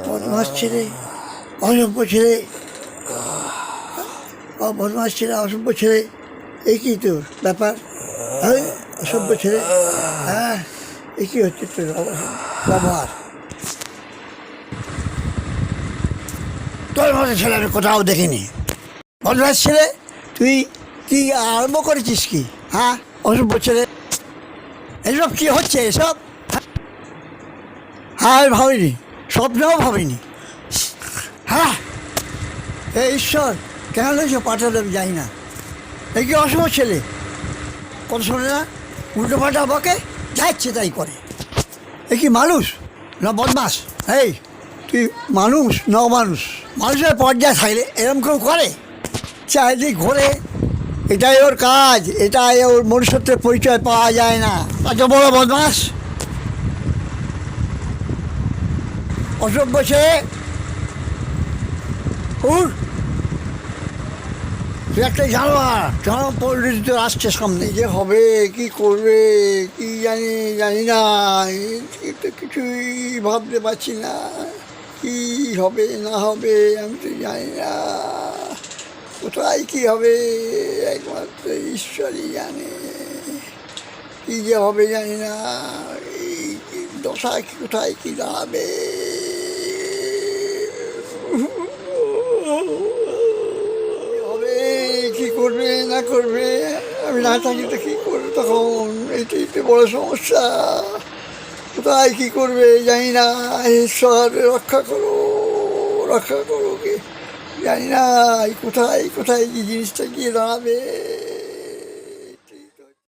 বদমাস ছেলে, অসভ্য ছেলে, বদমাস ছেলে, অসভ্য ছেলে, এই কি তোর ব্যাপার? অসভ্য ছেলে, হ্যাঁ, এ কি হচ্ছে তোর ব্যবহার? তোর মতো ছেলে আমি কোথাও দেখিনি। বদমাস ছেলে, তুই কি আরম্ভ করেছিস কি? হ্যাঁ, অসভ্য ছেলে, এসব কি হচ্ছে এসব? হ্যাঁ, আমি ভাবিনি, স্বপ্নেও ভাবিনি। হ্যাঁ, এই ঈশ্বর কেন হয়েছে পাঠালে আমি জানি না। এই কি অসভ্য ছেলে, কথা শোনে না, উল্টো পাল্টা বকে, যা ইচ্ছে তাই করে। এ কি মানুষ না বদমাস? এই তুই মানুষ না অমানুষ? মানুষের পর্যায়ে থাকলে এরকম কেউ করে? চারিদিক ঘোরে, এটাই ওর কাজ, এটাই ওর মনুষ্যত্বের পরিচয় পাওয়া যায় না। এত বড় বদমাস, অসভ্য ছেলে, উর তুই একটা জানোয়ার, জনম পরিণত আসছে সামনে। যে হবে কি করবে কি জানি না, তো কিছুই ভাবতে পারছি না। কি হবে না হবে আমি তো জানি না। কোথায় কি হবে একমাত্র ঈশ্বরই জানে। কি যে হবে জানি না, এই দশা কোথায় কি দাঁড়াবে। কি করবে না করবে, আমি না থাকি তো কী করবে তখন? এইটাই তো বড় সমস্যা। কোথায় কী করবে জানি না। ঈশ্বর রক্ষা করো, রক্ষা করো, কি জানি না কোথায় কোথায় কি জিনিসটা গিয়ে দাঁড়াবে।